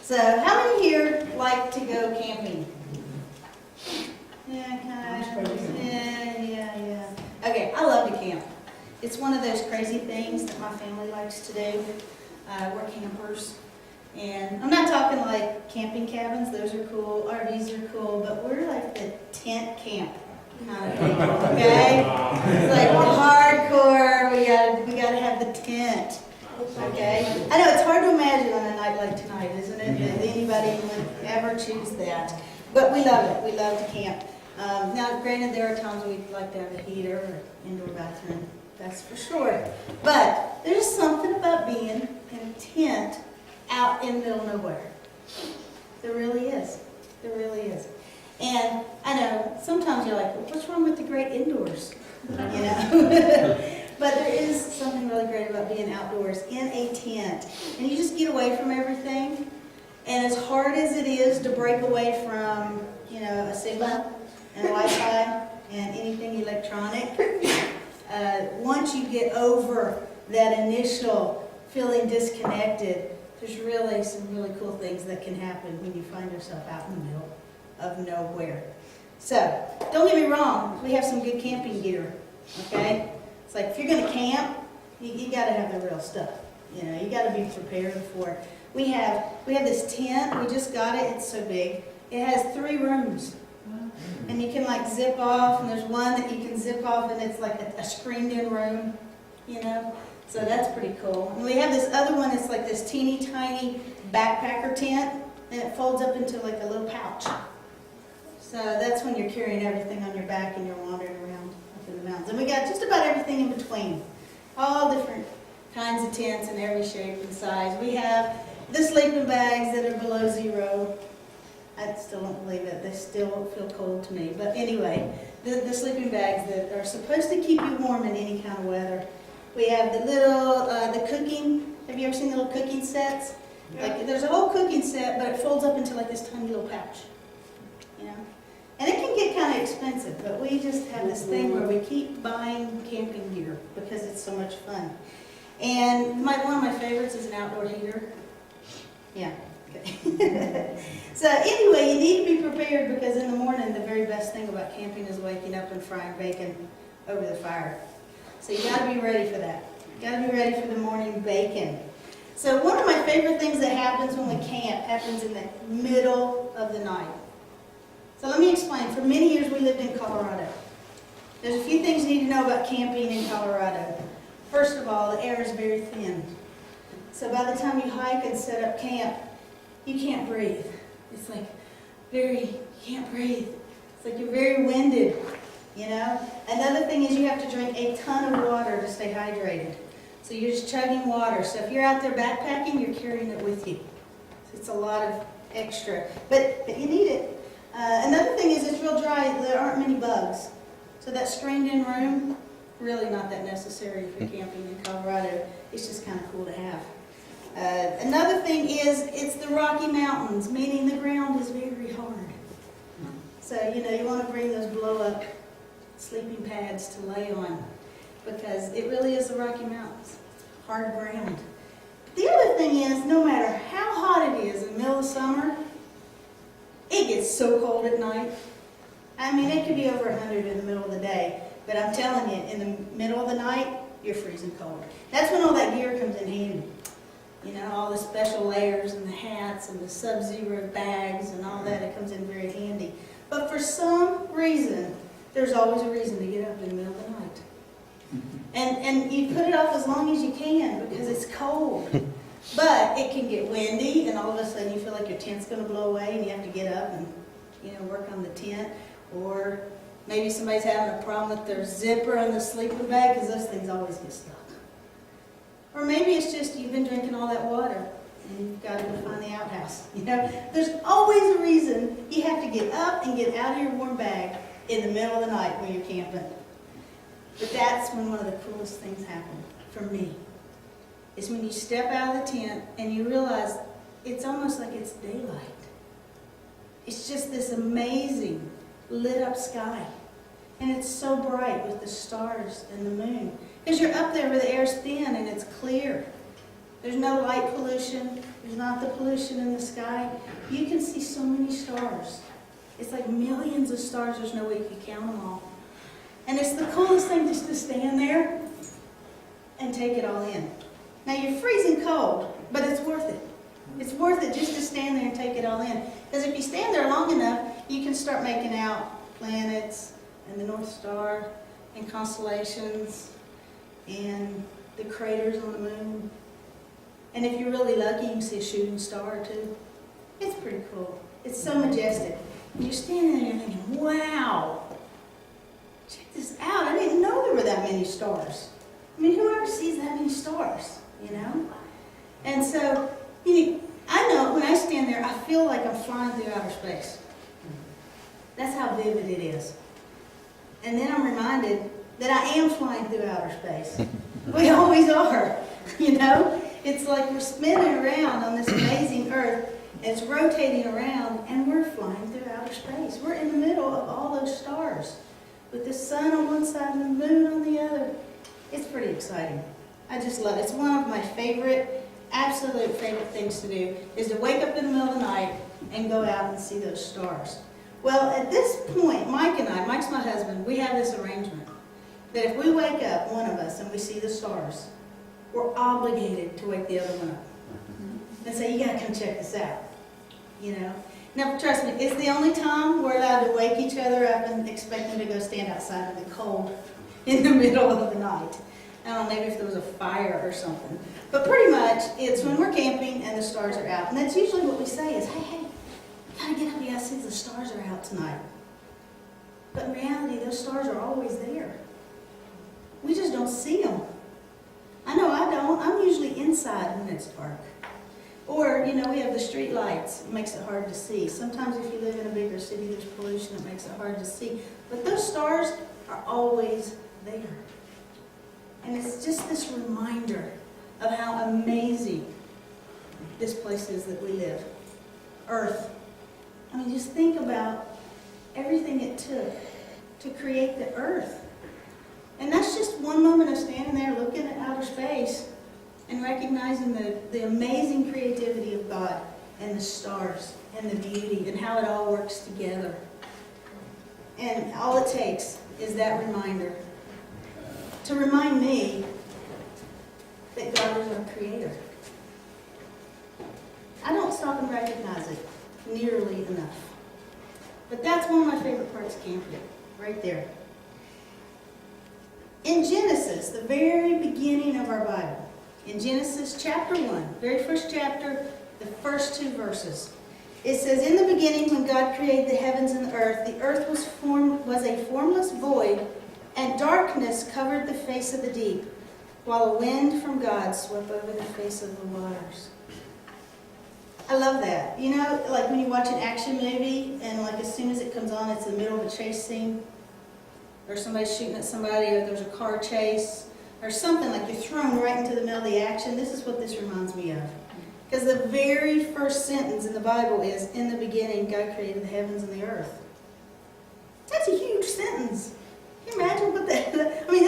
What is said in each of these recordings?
So, how many here like to go camping? Yeah, kind of. Yeah. Okay, I love to camp. It's one of those crazy things that my family likes to do. We're campers. And I'm not talking like camping cabins, those are cool, RVs are cool, but we're like the tent camp kind of people, okay? It's like hardcore, we gotta have the tent, okay? I know it's hard to imagine on a night like tonight, isn't it? That anybody would ever choose that. But we love it, we love to camp. Now, granted, there are times we'd like to have a heater or indoor bathroom, that's for sure. But there's something about being in a tent out in the middle of nowhere. There really is. There really is. And I know sometimes you're like, well, what's wrong with the great indoors? You know? But there is something really great about being outdoors in a tent. And you just get away from everything. And as hard as it is to break away from, you know, a signal and Wi-Fi and anything electronic, once you get over that initial feeling disconnected, there's really some really cool things that can happen when you find yourself out in the middle of nowhere. So, don't get me wrong, we have some good camping gear, okay? It's like if you're going to camp, you got to have the real stuff. You know, you got to be prepared for it. We have this tent, we just got it, it's so big. It has 3 rooms. And you can like zip off, and there's one that you can zip off and it's like a screened-in room, you know? So that's pretty cool. And we have this other one, it's like this teeny tiny backpacker tent, and it folds up into like a little pouch. So that's when you're carrying everything on your back and you're wandering around up in the mountains. And we got just about everything in between. All different kinds of tents in every shape and size. We have the sleeping bags that are below 0. I still don't believe it. They still feel cold to me. But anyway, the sleeping bags that are supposed to keep you warm in any kind of weather. We have the little, the cooking, have you ever seen the little cooking sets? Yeah. Like there's a whole cooking set, but it folds up into like this tiny little pouch, you know? And it can get kind of expensive, but we just have this thing where we keep buying camping gear because it's so much fun. And one of my favorites is an outdoor heater. Yeah, okay. So anyway, you need to be prepared because in the morning, the very best thing about camping is waking up and frying bacon over the fire. So you got to be ready for that. You got to be ready for the morning bacon. So one of my favorite things that happens when we camp happens in the middle of the night. So let me explain. For many years we lived in Colorado. There's a few things you need to know about camping in Colorado. First of all, the air is very thin. So by the time you hike and set up camp, you can't breathe. It's like you can't breathe. It's like you're very winded. You know? Another thing is you have to drink a ton of water to stay hydrated. So you're just chugging water. So if you're out there backpacking, you're carrying it with you. So it's a lot of extra. But you need it. Another thing is it's real dry. There aren't many bugs. So that screened-in room, really not that necessary if you're camping in Colorado. It's just kind of cool to have. Another thing is it's the Rocky Mountains, meaning the ground is very hard. So, you know, you want to bring those blow-up sleeping pads to lay on because it really is the Rocky Mountains, hard ground. But the other thing is, no matter how hot it is in the middle of summer, it gets so cold at night. I mean, it could be over 100 in the middle of the day, but I'm telling you, in the middle of the night, you're freezing cold. That's when all that gear comes in handy. You know, all the special layers and the hats and the Sub-Zero bags and all that, it comes in very handy. But for some reason, there's always a reason to get up in the middle of the night. And you put it off as long as you can because it's cold. But it can get windy and all of a sudden you feel like your tent's going to blow away and you have to get up and, you know, work on the tent. Or maybe somebody's having a problem with their zipper on the sleeping bag because those things always get stuck. Or maybe it's just you've been drinking all that water and you've got to go find the outhouse. You know, there's always a reason you have to get up and get out of your warm bag in the middle of the night when you're camping. But that's when one of the coolest things happen for me. Is when you step out of the tent and you realize it's almost like it's daylight. It's just this amazing lit up sky. And it's so bright with the stars and the moon. Because you're up there where the air's thin and it's clear. There's no light pollution. there's not the pollution in the sky, you can see so many stars. It's like millions of stars, there's no way you can count them all. And it's the coolest thing just to stand there and take it all in. Now you're freezing cold, but it's worth it. It's worth it just to stand there and take it all in. Because if you stand there long enough, you can start making out planets and the North Star and constellations and the craters on the moon. And if you're really lucky, you can see a shooting star too. It's pretty cool. It's so majestic. And you're standing there and you're thinking, wow, check this out. I didn't know there were that many stars. I mean, who ever sees that many stars, you know? And so, I know when I stand there, I feel like I'm flying through outer space. That's how vivid it is. And then I'm reminded that I am flying through outer space. We always are, you know? It's like we're spinning around on this amazing earth, and it's rotating around, and we're flying through outer space. We're in the middle of all those stars, with the sun on one side and the moon on the other. It's pretty exciting. I just love it. It's one of my favorite, absolute favorite things to do, is to wake up in the middle of the night and go out and see those stars. Well, at this point, Mike's my husband, we have this arrangement that if we wake up, one of us, and we see the stars, we're obligated to wake the other one up and say, you gotta come check this out, you know? Now, trust me, it's the only time we're allowed to wake each other up and expect them to go stand outside in the cold in the middle of the night. I don't know, maybe if there was a fire or something. But pretty much, it's when we're camping and the stars are out. And that's usually what we say is, hey, you gotta get up, you gotta see the stars are out tonight. But in reality, those stars are always there. We just don't see them. I know I don't. I'm usually inside when it's dark. Or, you know, we have the street lights. It makes it hard to see. Sometimes if you live in a bigger city, there's pollution. It makes it hard to see. But those stars are always there. And it's just this reminder of how amazing this place is that we live. Earth. I mean, just think about everything it took to create the earth. And that's just one moment of standing there looking at outer space and recognizing the amazing creativity of God and the stars and the beauty and how it all works together. And all it takes is that reminder to remind me that God is our creator. I don't stop and recognize it nearly enough. But that's one of my favorite parts of camping, right there. In Genesis, the very beginning of our Bible, in Genesis chapter 1, very first chapter, the first 2 verses, it says, in the beginning when God created the heavens and the earth was a formless void, and darkness covered the face of the deep, while a wind from God swept over the face of the waters. I love that. You know, like when you watch an action movie, and like as soon as it comes on, it's in the middle of a chase scene, or somebody's shooting at somebody, or there's a car chase, or something like you're thrown right into the middle of the action. This is what this reminds me of. Because the very first sentence in the Bible is, in the beginning, God created the heavens and the earth. That's a huge sentence. Can you imagine what that, I mean,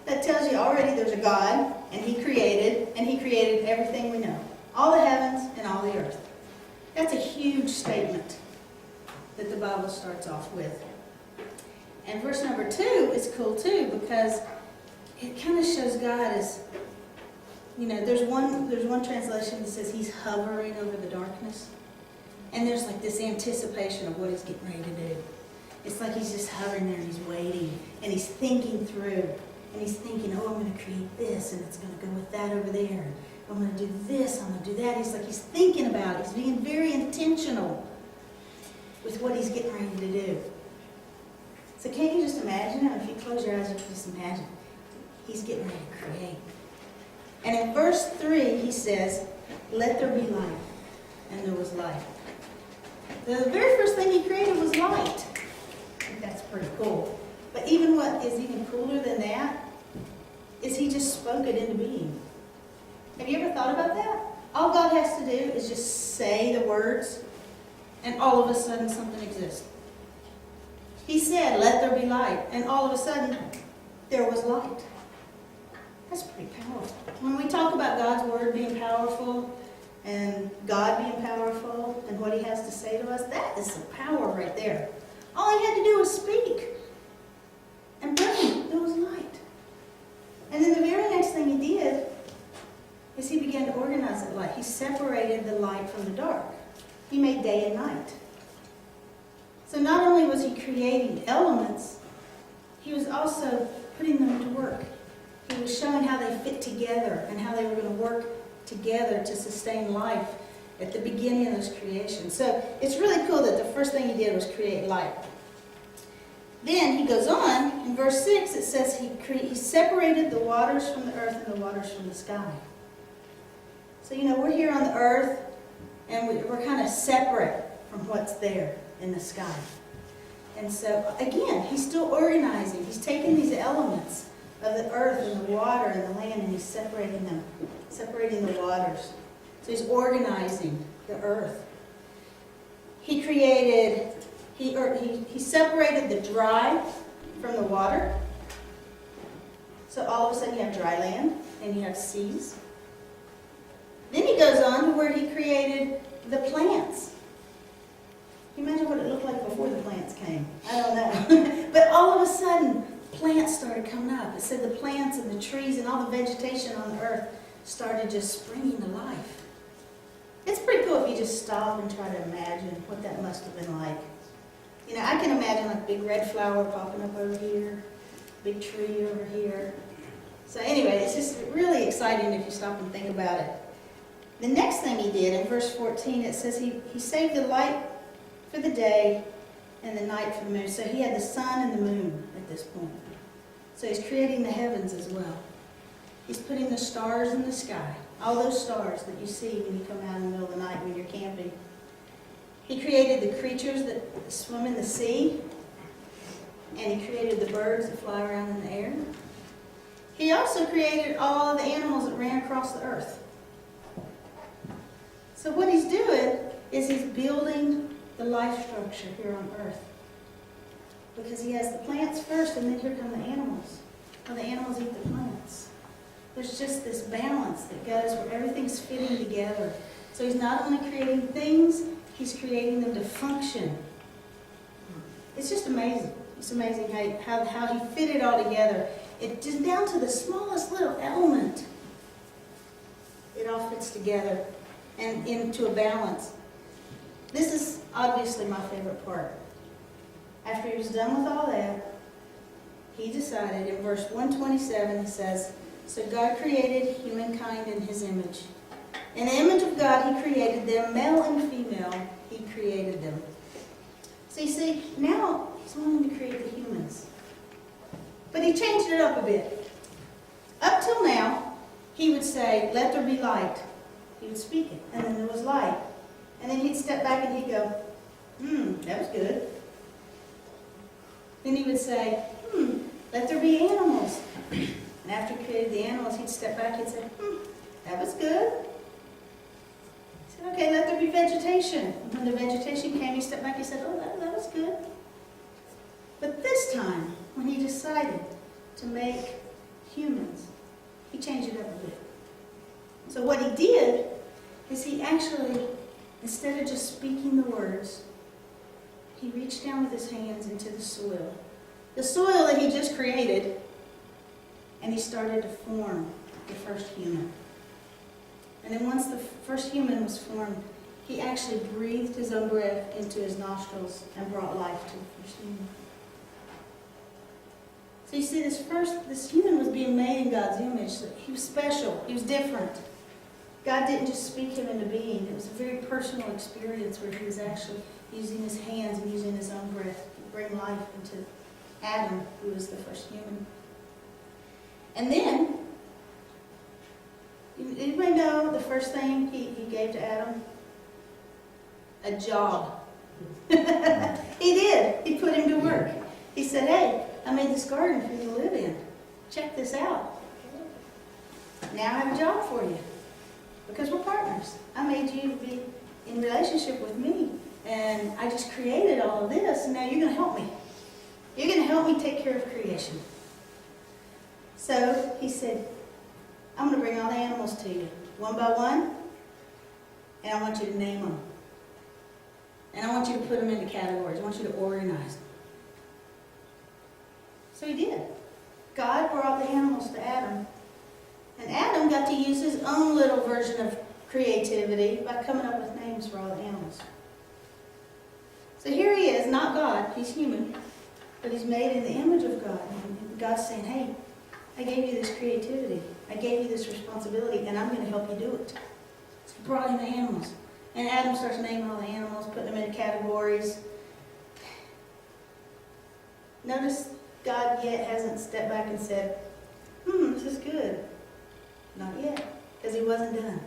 that tells you already there's a God, and He created everything we know. All the heavens and all the earth. That's a huge statement that the Bible starts off with. And verse number 2 is cool too, because it kind of shows God as, you know, there's one translation that says He's hovering over the darkness. And there's like this anticipation of what He's getting ready to do. It's like He's just hovering there and He's waiting and He's thinking through. And He's thinking, oh, I'm going to create this and it's going to go with that over there. I'm going to do this, I'm going to do that. He's like, He's thinking about it. He's being very intentional with what He's getting ready to do. So can't you just imagine it? If you close your eyes, you can just imagine. He's getting ready to create. And in verse 3, He says, let there be light. And there was light. The very first thing He created was light. I think that's pretty cool. But even what is even cooler than that is He just spoke it into being. Have you ever thought about that? All God has to do is just say the words, and all of a sudden something exists. He said, let there be light, and all of a sudden there was light. That's pretty powerful. When we talk about God's Word being powerful, and God being powerful and what he has to say to us, that is some power right there. All he had to do was speak. And boom, there was light. And then the very next thing he did is he began to organize that light. He separated the light from the dark. He made day and night. So not only was he creating elements, he was also putting them to work. He was showing how they fit together and how they were going to work together to sustain life at the beginning of those creations. So it's really cool that the first thing he did was create light. Then he goes on, in verse 6 it says he separated the waters from the earth and the waters from the sky. So we're here on the earth and we're kind of separate from what's there in the sky. And so again, he's still organizing. He's taking these elements of the earth and the water and the land and he's separating them, separating the waters. So he's organizing the earth. He created, he separated the dry from the water. So all of a sudden you have dry land and you have seas. Then he goes on to where he created the plants. Can you imagine what it looked like before the plants came? I don't know. But all of a sudden, plants started coming up. It said the plants and the trees and all the vegetation on the earth started just springing to life. It's pretty cool if you just stop and try to imagine what that must have been like. I can imagine like a big red flower popping up over here, big tree over here. So anyway, it's just really exciting if you stop and think about it. The next thing he did, in verse 14, it says he saved the light for the day and the night for the moon. So he had the sun and the moon at this point. So he's creating the heavens as well. He's putting the stars in the sky. All those stars that you see when you come out in the middle of the night when you're camping. He created the creatures that swim in the sea. And he created the birds that fly around in the air. He also created all of the animals that ran across the earth. So what he's doing is he's building the life structure here on earth. Because he has the plants first and then here come the animals. Well, the animals eat the plants. There's just this balance that goes where everything's fitting together. So he's not only creating things, he's creating them to function. It's just amazing. It's amazing how he fit it all together. It just down to the smallest little element. It all fits together and into a balance. This is obviously my favorite part. After he was done with all that, he decided in verse 127, it says, "So God created humankind in his image. In the image of God he created them, male and female, he created them." So you see, now he's wanting to create the humans. But he changed it up a bit. Up till now, he would say, "Let there be light." He would speak it, and then there was light. And then he'd step back and he'd go, that was good. Then he would say, let there be animals. And after he created the animals, he'd step back and say, that was good. He said, okay, let there be vegetation. And when the vegetation came, he stepped back and said, oh, that was good. But this time, when he decided to make humans, he changed it up a bit. So what he did is he actually, instead of just speaking the words, he reached down with his hands into the soil that he just created, and he started to form the first human. And then once the first human was formed, he actually breathed his own breath into his nostrils and brought life to the first human. So you see, this human was being made in God's image. So he was special. He was different. God didn't just speak him into being. It was a very personal experience where he was actually using his hands and using his own breath to bring life into Adam, who was the first human. And then, anybody know the first thing he gave to Adam? A job. He did. He put him to work. He said, hey, I made this garden for you to live in. Check this out. Now I have a job for you. Because we're partners. I made you to be in relationship with me. And I just created all of this, and now you're going to help me. You're going to help me take care of creation. So he said, I'm going to bring all the animals to you, one by one. And I want you to name them. And I want you to put them into categories. I want you to organize them. So he did. God brought the animals to Adam. And Adam got to use his own little version of creativity by coming up with names for all the animals. So here he is, not God, he's human, but he's made in the image of God. And God's saying, hey, I gave you this creativity. I gave you this responsibility, and I'm going to help you do it. So he brought in the animals. And Adam starts naming all the animals, putting them into categories. Notice God yet hasn't stepped back and said, this is good. Not yet, because he wasn't done.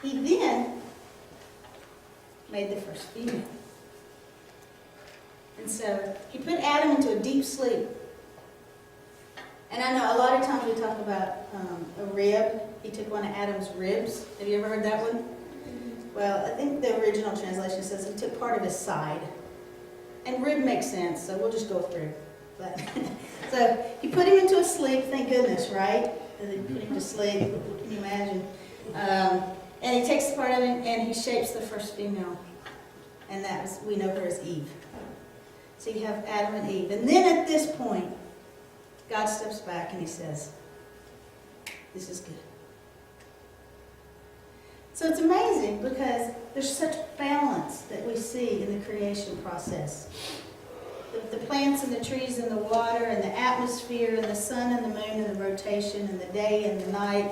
He then made the first female. And so he put Adam into a deep sleep. And I know a lot of times we talk about a rib. He took one of Adam's ribs. Have you ever heard that one? Well, I think the original translation says he took part of his side. And rib makes sense, so we'll just go with rib. But so he put him into a sleep, thank goodness, right? And he put him to sleep. Can you imagine? And he takes part of him and he shapes the first female. And we know her as Eve. So you have Adam and Eve. And then at this point, God steps back and he says, this is good. So it's amazing because there's such balance that we see in the creation process. The plants and the trees and the water and the atmosphere and the sun and the moon and the rotation and the day and the night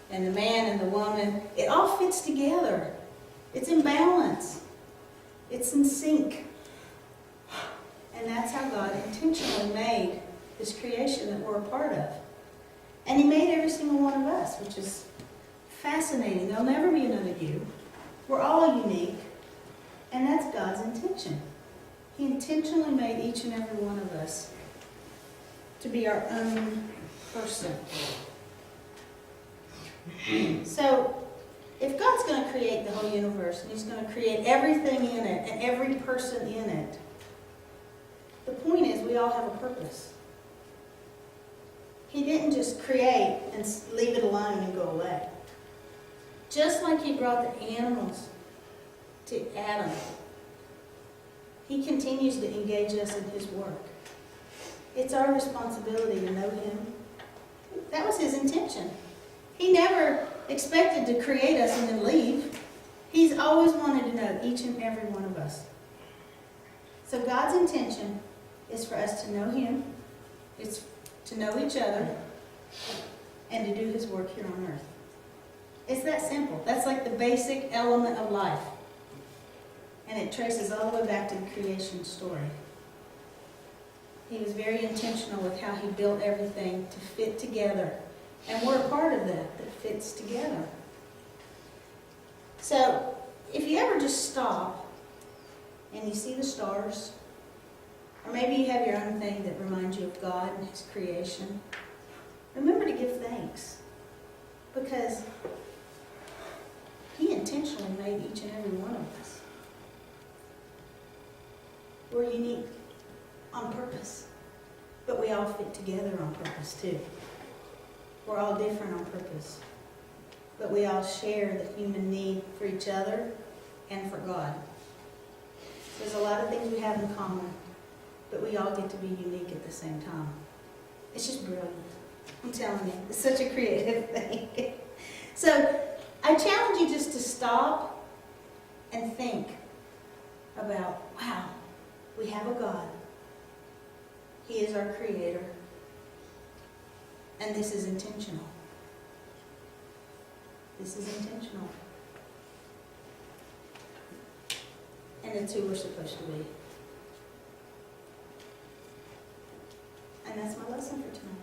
and the man and the woman, it all fits together. It's in balance. It's in sync. And that's how God intentionally made this creation that we're a part of. And he made every single one of us, which is fascinating. There'll never be another you. We're all unique. And that's God's intention. He intentionally made each and every one of us to be our own person. So, if God's going to create the whole universe, and he's going to create everything in it, and every person in it, the point is we all have a purpose. He didn't just create and leave it alone and go away. Just like he brought the animals to Adam, he continues to engage us in his work. It's our responsibility to know him. That was his intention. He never expected to create us and then leave. He's always wanted to know each and every one of us. So God's intention is for us to know him, it's to know each other, and to do his work here on earth. It's that simple. That's like the basic element of life. And it traces all the way back to the creation story. He was very intentional with how he built everything to fit together. And we're a part of that fits together. So, if you ever just stop and you see the stars, or maybe you have your own thing that reminds you of God and his creation, remember to give thanks. Because he intentionally made each and every one of us. We're unique on purpose, but we all fit together on purpose too. We're all different on purpose, but we all share the human need for each other and for God. There's a lot of things we have in common, but we all get to be unique at the same time. It's just brilliant. I'm telling you, it's such a creative thing. So I challenge you just to stop and think about, wow, we have a God. He is our creator. And this is intentional. This is intentional. And it's who we're supposed to be. And that's my lesson for tonight.